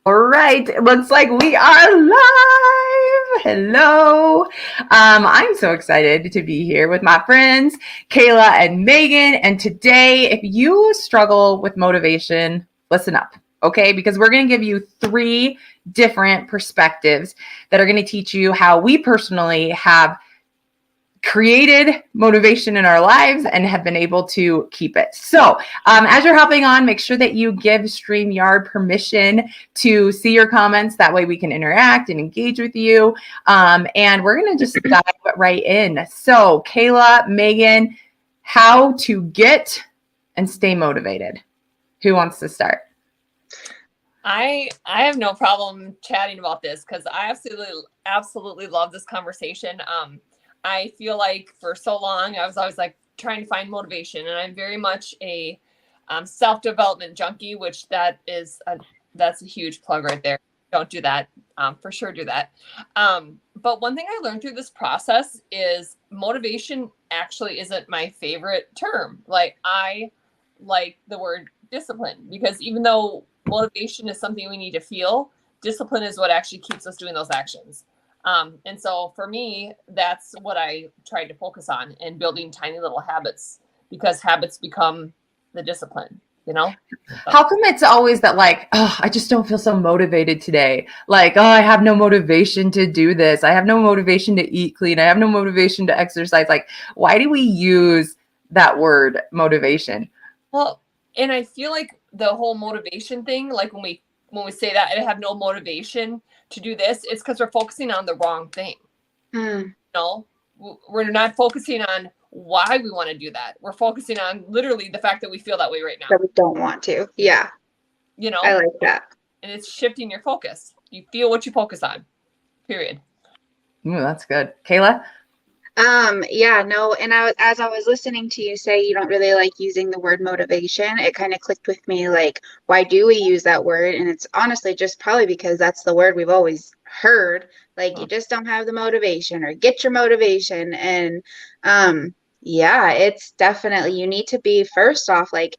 All right, it looks like we are live. Hello. I'm so excited to be here with my friends, Kayla and Megan. And today, if you struggle with motivation, listen up, okay? Because we're going to give you three different perspectives that are going to teach you how we personally have created motivation in our lives and have been able to keep it. So, as you're hopping on, make sure that you give StreamYard permission to see your comments. That way we can interact and engage with you. And we're going to just dive right in. So, Kayla, Megan, how to get and stay motivated. Who wants to start? I have no problem chatting about this because I absolutely love this conversation. I feel like for so long I was always like trying to find motivation, and I'm very much a self-development junkie, which that's a huge plug right there. Don't do that. For sure do that. But one thing I learned through this process is motivation actually isn't my favorite term. Like, I like the word discipline, because even though motivation is something we need to feel, discipline is what actually keeps us doing those actions. And so for me, that's what I tried to focus on, and building tiny little habits, because habits become the discipline, you know? How come it's always that, like, oh, I just don't feel so motivated today? Like, oh, I have no motivation to do this. I have no motivation to eat clean. I have no motivation to exercise. Like, why do we use that word motivation? Well, and I feel like the whole motivation thing, like when we say that I have no motivation to do this, it's because we're focusing on the wrong thing. Mm. No, we're not focusing on why we want to do that. We're focusing on literally the fact that we feel that way right now. That we don't want to. Yeah. You know, I like that. And it's shifting your focus. You feel what you focus on. Period. Ooh, that's good. Kayla? Yeah, no, and as I was listening to you say you don't really like using the word motivation, it kind of clicked with me, like, why do we use that word? And it's honestly just probably because that's the word we've always heard, like, you just don't have the motivation, or get your motivation. And yeah, it's definitely, you need to be first off like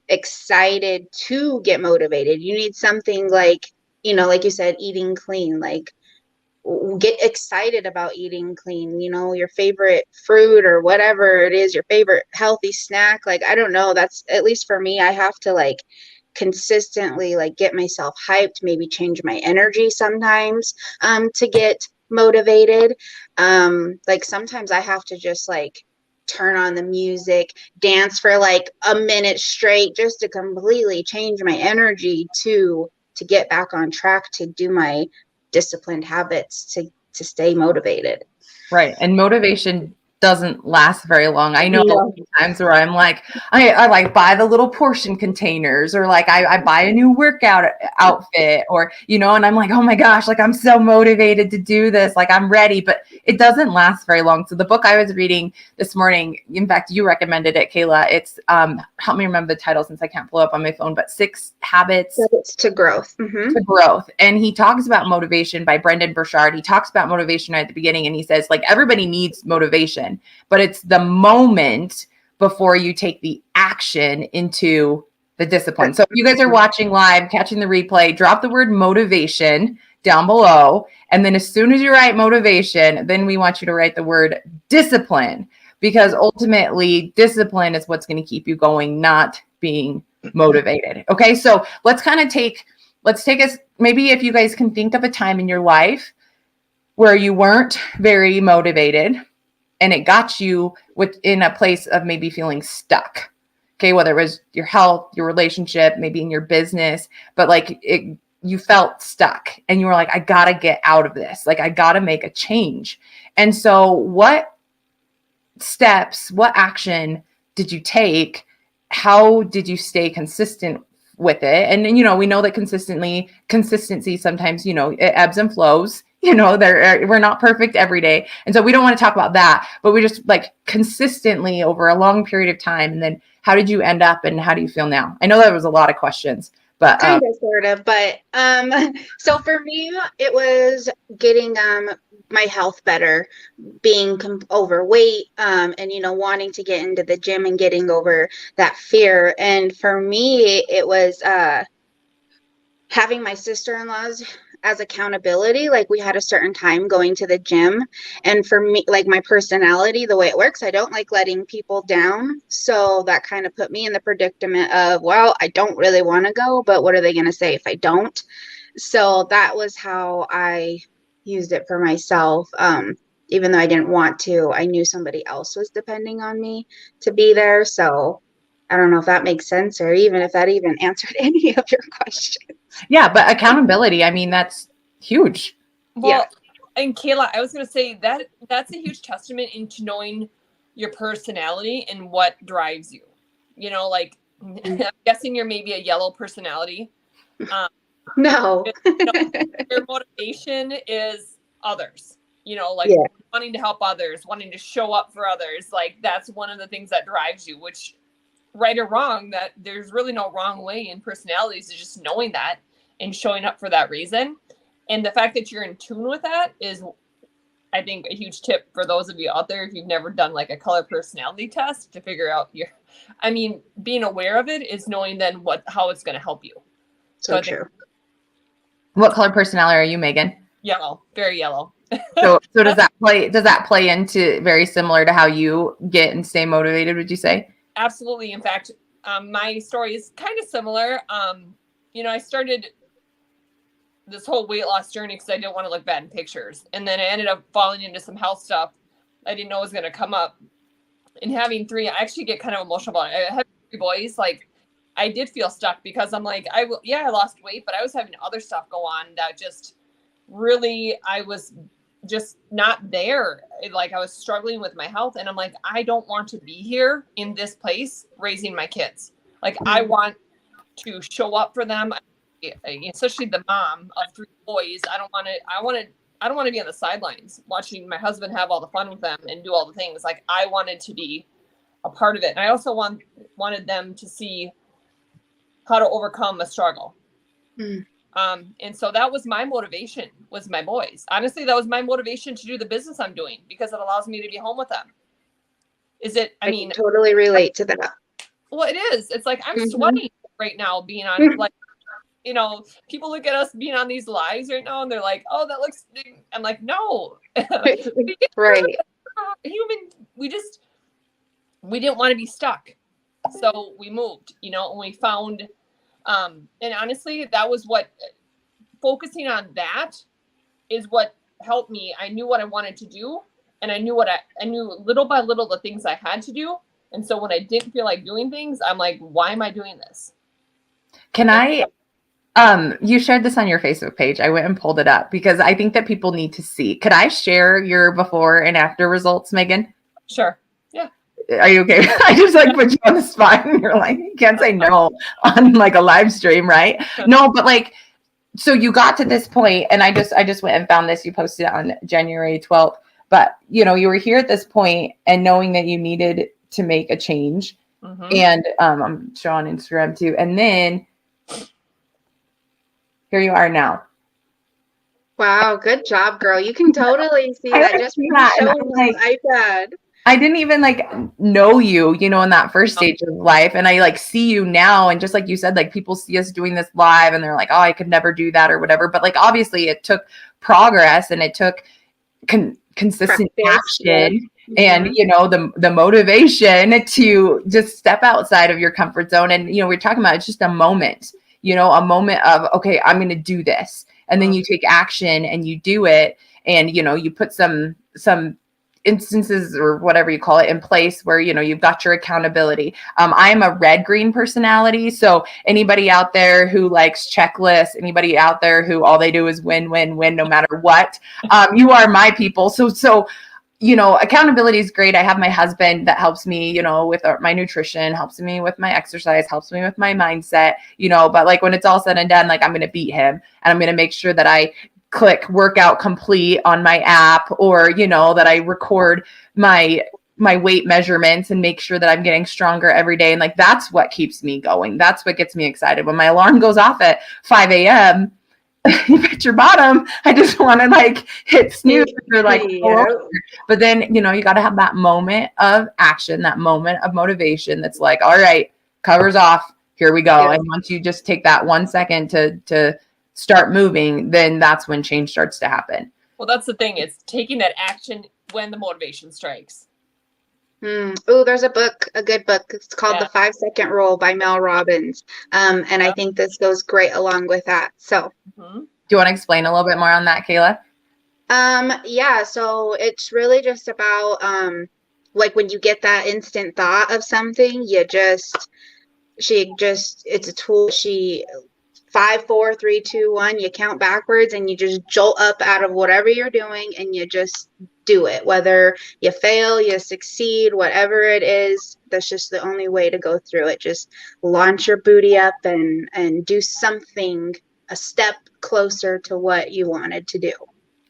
excited to get motivated. You need something like, like you said, eating clean, like get excited about eating clean, your favorite fruit or whatever it is, your favorite healthy snack. Like, I don't know, that's, at least for me, I have to like consistently like get myself hyped, maybe change my energy sometimes to get motivated. Like sometimes I have to just like turn on the music, dance for like a minute straight just to completely change my energy to get back on track, to do my disciplined habits to stay motivated. Right. And motivation doesn't last very long. I know No. times where I'm like, I like buy the little portion containers, or like I buy a new workout outfit, or, and I'm like, oh my gosh, like I'm so motivated to do this. Like I'm ready, but it doesn't last very long. So the book I was reading this morning, in fact, you recommended it, Kayla. It's, help me remember the title since I can't pull it up on my phone, but 6 Habits to Growth. Mm-hmm. To Growth. And he talks about motivation by Brendan Burchard. He talks about motivation right at the beginning, and he says, like, everybody needs motivation, but it's the moment before you take the action into the discipline. So if you guys are watching live, catching the replay, drop the word motivation down below. And then as soon as you write motivation, then we want you to write the word discipline, because ultimately discipline is what's going to keep you going, not being motivated. Okay. So let's take us, maybe if you guys can think of a time in your life where you weren't very motivated and it got you in a place of maybe feeling stuck. Okay. Whether it was your health, your relationship, maybe in your business, but like you felt stuck and you were like, I got to get out of this. Like I got to make a change. And so what steps, what action did you take? How did you stay consistent with it? And we know that consistency sometimes, it ebbs and flows. We're not perfect every day. And so we don't want to talk about that, but we just like consistently over a long period of time. And then how did you end up and how do you feel now? I know that was a lot of questions, but kind of, sort of, but so for me, it was getting my health better, being overweight, and wanting to get into the gym and getting over that fear. And for me, it was having my sister-in-laws as accountability. Like we had a certain time going to the gym, and for me, like my personality, the way it works, I don't like letting people down. So that kind of put me in the predicament of, well, I don't really want to go, but what are they going to say if I don't? So that was how I used it for myself. Even though I didn't want to, I knew somebody else was depending on me to be there. So I don't know if that makes sense, or even if that even answered any of your questions. Yeah, but accountability, I mean, that's huge. Well, and Kayla, I was going to say that that's a huge testament into knowing your personality and what drives you. You know, like I'm guessing you're maybe a yellow personality. No. Your motivation is others. You know, like wanting to help others, wanting to show up for others. Like that's one of the things that drives you, which right or wrong, that there's really no wrong way in personalities, is just knowing that and showing up for that reason. And the fact that you're in tune with that is, I think, a huge tip for those of you out there if you've never done like a color personality test to figure out being aware of it is knowing then how it's going to help you. So true. What color personality are you, Megan? Yellow, very yellow. So does that play into very similar to how you get and stay motivated, would you say? Absolutely. In fact, my story is kind of similar. I started this whole weight loss journey because I didn't want to look bad in pictures. And then I ended up falling into some health stuff I didn't know was going to come up. And having three, I actually get kind of emotional about it. I have three boys. Like, I did feel stuck because I'm like, I lost weight, but I was having other stuff go on that just really, I was just not there. Like I was struggling with my health, and I'm like, I don't want to be here in this place raising my kids. Like I want to show up for them, especially the mom of three boys. I don't want to be on the sidelines watching my husband have all the fun with them and do all the things. Like I wanted to be a part of it. And I also wanted them to see how to overcome a struggle. And so that was my motivation, was my boys. Honestly, that was my motivation to do the business I'm doing because it allows me to be home with them. I mean, totally relate to that. Well, it is. It's like I'm sweating right now being on, like, people look at us being on these lives right now and they're like, oh, that looks, I'm like, no. Right. We didn't want to be stuck. So we moved, and we found, and honestly, that was focusing on that is what helped me. I knew what I wanted to do, and I knew I knew little by little the things I had to do. And so when I didn't feel like doing things, I'm like, why am I doing this? You shared this on your Facebook page. I went and pulled it up because I think that people need to see. Could I share your before and after results, Megan? Sure. Yeah. Are you okay? I just put you on the spot and you're like, you can't say no on like a live stream, right? No, but like, so you got to this point and I just went and found this. You posted it on January 12th, but you were here at this point and knowing that you needed to make a change. And I'm showing on Instagram too. And then here you are now. Wow, good job, girl. You can totally see that just from showing the iPad. I didn't even know you, in that first stage of life. And I see you now. And just like you said, people see us doing this live and they're like, oh, I could never do that or whatever. But obviously it took progress and it took consistent action and, the motivation to just step outside of your comfort zone. And, we're talking about, it's just a moment, a moment of, okay, I'm going to do this. And then you take action and you do it. And, you put some instances or whatever you call it in place where, you've got your accountability. I am a red-green personality. So anybody out there who likes checklists, anybody out there who all they do is win, win, win, no matter what, you are my people. So, accountability is great. I have my husband that helps me, with my nutrition, helps me with my exercise, helps me with my mindset, but when it's all said and done, I'm going to beat him and I'm going to make sure that I click workout complete on my app or, that I record my weight measurements and make sure that I'm getting stronger every day. And that's what keeps me going. That's what gets me excited. When my alarm goes off at 5 a.m., you bet your bottom, I just want to hit snooze or but then, you got to have that moment of action, that moment of motivation. That's all right, covers off. here we go. Yeah. And once you just take that 1 second to start moving, then that's when change starts to happen. Well, that's the thing. It's taking that action when the motivation strikes. Oh, there's a book, a good book. It's called The 5 Second Rule by Mel Robbins. And I think this goes great along with that. So, Mm-hmm. Do you want to explain a little bit more on that, Kayla? yeah, so it's really just about like when you get that instant thought of something, it's a tool. 5, 4, 3, 2, 1, you count backwards and you just jolt up out of whatever you're doing and you just do it. Whether you fail, you succeed, whatever it is, that's just the only way to go through it. Just launch your booty up and do something a step closer to what you wanted to do.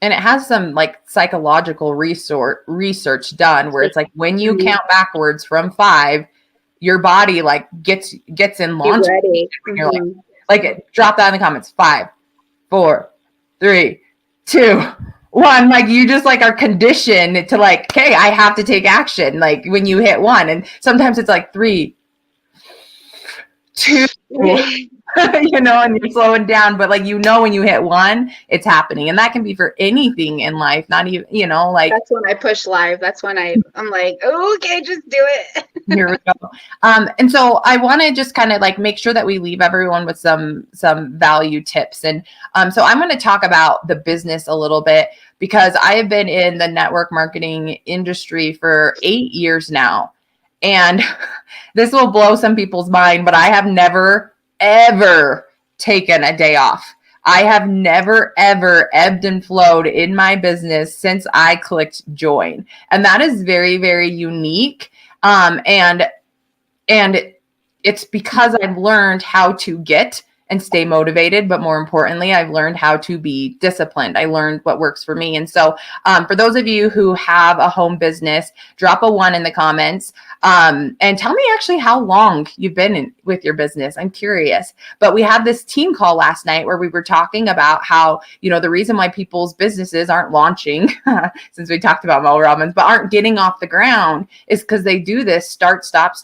And it has some like psychological research done where it's like when you count backwards from 5, your body like gets in launch. Ready. You're like, drop that in the comments. 5, 4, 3, 2, 1. Like you just like are conditioned to like, okay, I have to take action. Like when you hit 1, and sometimes it's like 3, 2. You know, and you're slowing down, but like, you know, when you hit 1, it's happening. And that can be for anything in life, not even, you know, like that's when I push live. That's when I'm like, oh, okay, just do it. Here we go. And so I want to just kind of like make sure that we leave everyone with some value tips. And so I'm going to talk about the business a little bit because I have been in the network marketing industry for 8 years now. And this will blow some people's mind, but I have never ever taken a day off. I have never, ever ebbed and flowed in my business since I clicked join. And that is very, very unique. And it's because I've learned how to get and stay motivated, but more importantly, I've learned how to be disciplined. I learned what works for me. And so for those of you who have a home business, drop a 1 in the comments and tell me actually how long you've been with your business. I'm curious. But we had this team call last night where we were talking about how, you know, the reason why people's businesses aren't launching, since we talked about Mel Robbins, but aren't getting off the ground is because they do this start, stop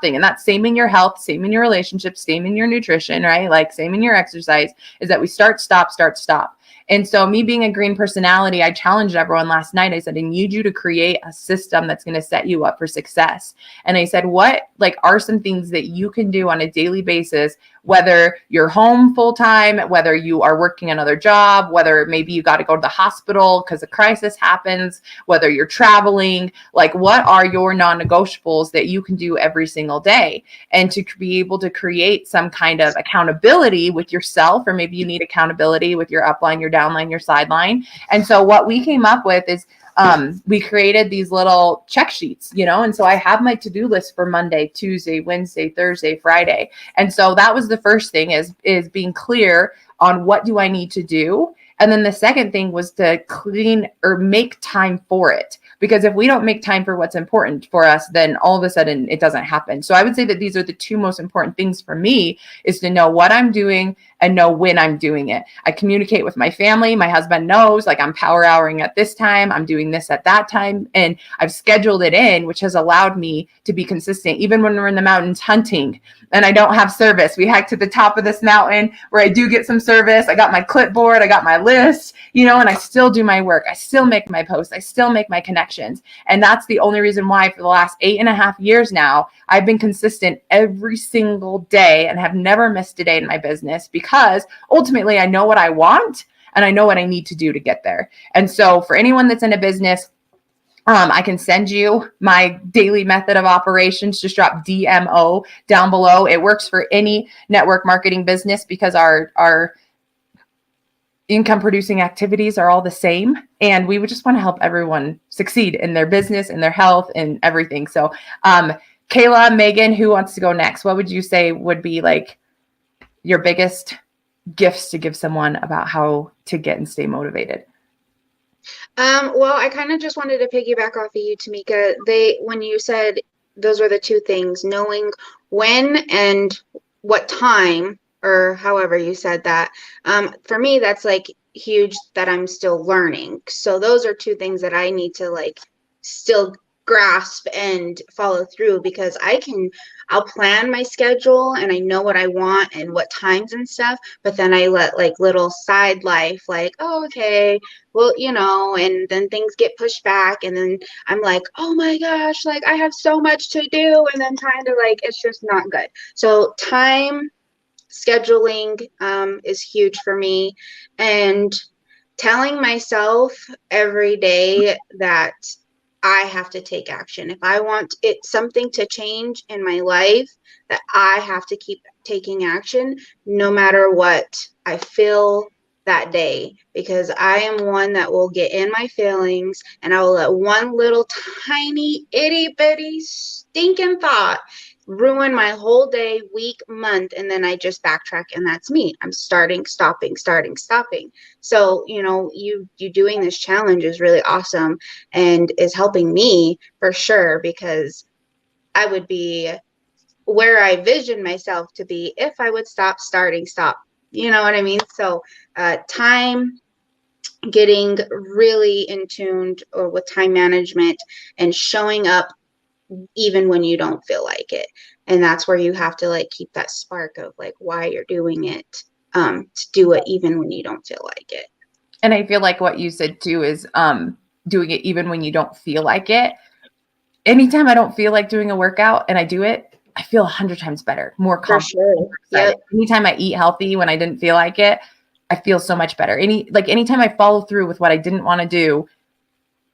thing. And that's same in your health, same in your relationships, same in your nutrition, right? Like same in your exercise, is that we start, stop. And so me being a green personality, I challenged everyone last night. I said, I need you to create a system that's going to set you up for success. And I said, what like are some things that you can do on a daily basis, whether you're home full time, whether you are working another job, whether maybe you got to go to the hospital because a crisis happens, whether you're traveling, like what are your non-negotiables that you can do every single day? And to be able to create some kind of accountability with yourself, or maybe you need accountability with your upline, your downline, your sideline. And so what we came up with is we created these little check sheets, you know, and so I have my to-do list for Monday, Tuesday, Wednesday, Thursday, Friday. And so that was the first thing is being clear on what do I need to do. And then the second thing was to clean or make time for it. Because if we don't make time for what's important for us, then all of a sudden it doesn't happen. So I would say that these are the 2 most important things for me, is to know what I'm doing and know when I'm doing it. I communicate with my family. My husband knows, like, I'm power houring at this time, I'm doing this at that time. And I've scheduled it in, which has allowed me to be consistent. Even when we're in the mountains hunting and I don't have service, we hike to the top of this mountain where I do get some service. I got my clipboard, I got my list, you know, and I still do my work. I still make my posts. I still make my connections. And that's the only reason why for the last 8.5 years now, I've been consistent every single day and have never missed a day in my business, because ultimately I know what I want and I know what I need to do to get there. And so for anyone that's in a business, I can send you my daily method of operations. Just drop DMO down below. It works for any network marketing business because our income producing activities are all the same. And we would just want to help everyone succeed in their business, in their health, and everything. So Kayla, Megan, who wants to go next? What would you say would be like your biggest gifts to give someone about how to get and stay motivated? Well, I kind of just wanted to piggyback off of you, Tamika. When you said those were the 2 things, knowing when and what time, or however you said that, for me, that's like huge, that I'm still learning. So those are 2 things that I need to like still grasp and follow through, because I'll plan my schedule and I know what I want and what times and stuff, but then I let like little side life, like, oh, okay, well, and then things get pushed back, and then I'm like, oh my gosh, like I have so much to do, and then trying to like, it's just not good. So time scheduling is huge for me, and telling myself every day that I have to take action. If I want something to change in my life, that I have to keep taking action no matter what I feel that day, because I am one that will get in my feelings, and I will let one little tiny itty bitty stinking thought ruin my whole day, week, month, and then I just backtrack, and that's me. I'm starting, stopping, starting, stopping. So, you doing this challenge is really awesome and is helping me for sure, because I would be where I vision myself to be if I would stop, starting, stop. You know what I mean? So, time, getting really in tuned or with time management and showing up even when you don't feel like it. And that's where you have to like keep that spark of like why you're doing it, to do it even when you don't feel like it. And I feel like what you said too is doing it even when you don't feel like it. Anytime I don't feel like doing a workout and I do it, I feel 100 times better, more confident. For sure. More excited. Yep. Anytime I eat healthy when I didn't feel like it, I feel so much better. Anytime I follow through with what I didn't want to do,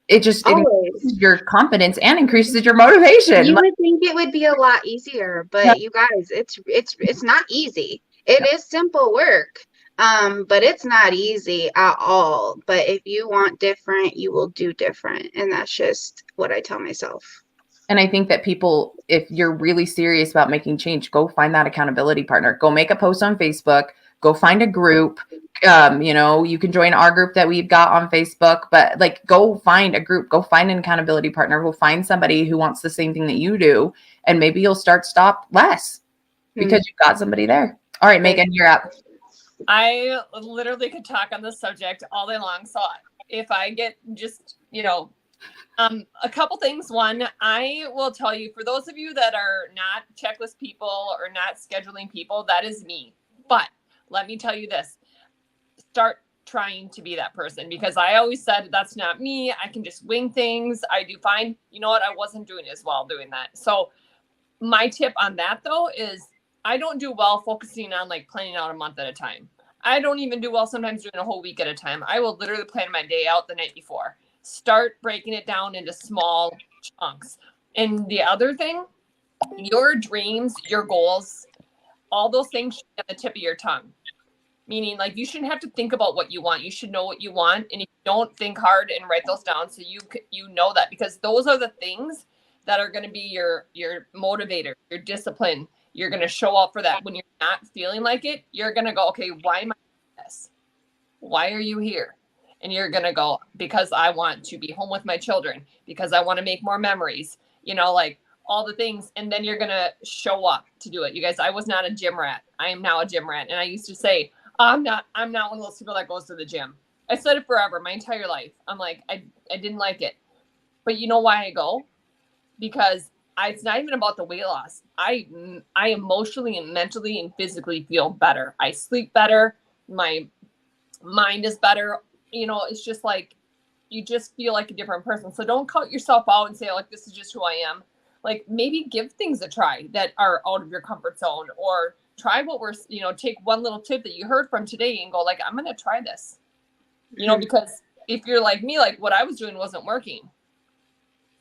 it increases your confidence and increases your motivation. You would think it would be a lot easier, but you guys, it's not easy. It is simple work, but it's not easy at all. But if you want different, you will do different, and that's just what I tell myself. And I think that people, if you're really serious about making change, go find that accountability partner. Go make a post on Facebook. Go find a group. You can join our group that we've got on Facebook, but like go find a group, go find an accountability partner, go find somebody who wants the same thing that you do. And maybe you'll stop less because you've got somebody there. All right, Megan, you're up. I literally could talk on this subject all day long. So if I get just, a couple things. One, I will tell you, for those of you that are not checklist people or not scheduling people, that is me. But let me tell you this, start trying to be that person, because I always said that's not me. I can just wing things. I do fine. You know what? I wasn't doing as well doing that. So my tip on that though is I don't do well focusing on like planning out a month at a time. I don't even do well sometimes doing a whole week at a time. I will literally plan my day out the night before. Start breaking it down into small chunks. And the other thing, your dreams, your goals, all those things should be on the tip of your tongue. Meaning, like, you shouldn't have to think about what you want. You should know what you want. And if you don't, think hard and write those down so you know that, because those are the things that are going to be your motivator, your discipline. You're going to show up for that. When you're not feeling like it, you're going to go, okay, why am I doing this? Why are you here? And you're going to go, because I want to be home with my children, because I want to make more memories, like all the things. And then you're going to show up to do it. You guys, I was not a gym rat. I am now a gym rat. And I used to say, I'm not one of those people that goes to the gym. I said it forever, my entire life. I'm like, I didn't like it. But you know why I go? Because it's not even about the weight loss. I emotionally and mentally and physically feel better. I sleep better. My mind is better. It's just like, you just feel like a different person. So don't cut yourself out and say, like, this is just who I am. Like, maybe give things a try that are out of your comfort zone, or try what take one little tip that you heard from today and go, like, I'm going to try this, because if you're like me, like what I was doing wasn't working.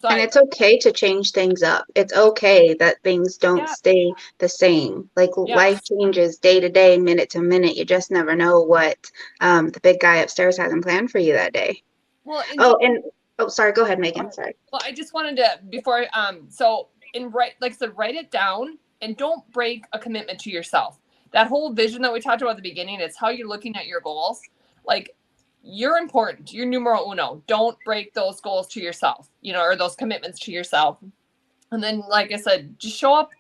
So it's okay to change things up. It's okay that things don't stay the same. Like life changes day to day, minute to minute. You just never know what the big guy upstairs hasn't planned for you that day. Well, sorry, go ahead, Megan. Sorry. Well, I just wanted to, before, write it down, and don't break a commitment to yourself. That whole vision that we talked about at the beginning, it's how you're looking at your goals. Like, you're important. You're numero uno. Don't break those goals to yourself, or those commitments to yourself. And then, like I said, just show up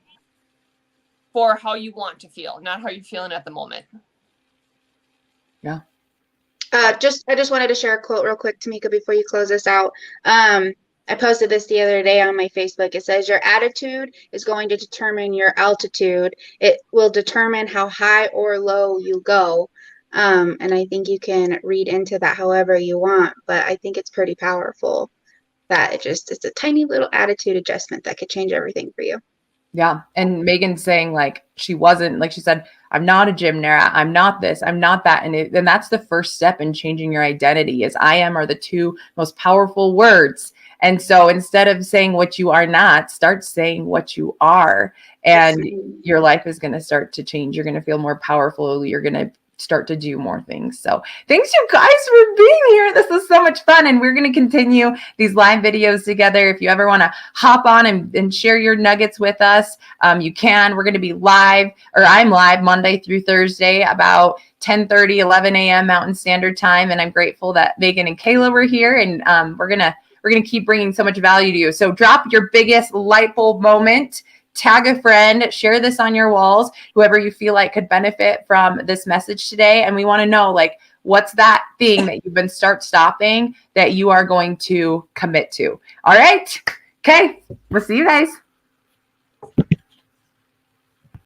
for how you want to feel, not how you're feeling at the moment. Yeah. I just wanted to share a quote real quick, Tamika, before you close this out. I posted this the other day on my Facebook. It says your attitude is going to determine your altitude. It will determine how high or low you go. And I think you can read into that however you want, but I think it's pretty powerful that it's a tiny little attitude adjustment that could change everything for you. Yeah. And Megan's saying like, she wasn't, like she said, I'm not a gym rat. I'm not this, I'm not that. And that's the first step in changing your identity. Is I am are the two most powerful words. And so instead of saying what you are not, start saying what you are, and your life is going to start to change. You're going to feel more powerful. You're going to start to do more things. So thanks you guys for being here. This was so much fun. And we're going to continue these live videos together. If you ever want to hop on and share your nuggets with us, you can. We're going to be live, or I'm live Monday through Thursday about 10:30, 11 a.m. Mountain Standard Time. And I'm grateful that Megan and Kayla were here, and we're going to keep bringing so much value to you. So drop your biggest light bulb moment, tag a friend, share this on your walls, whoever you feel like could benefit from this message today. And we want to know, like, what's that thing that you've been stopping that you are going to commit to? All right. Okay. We'll see you guys.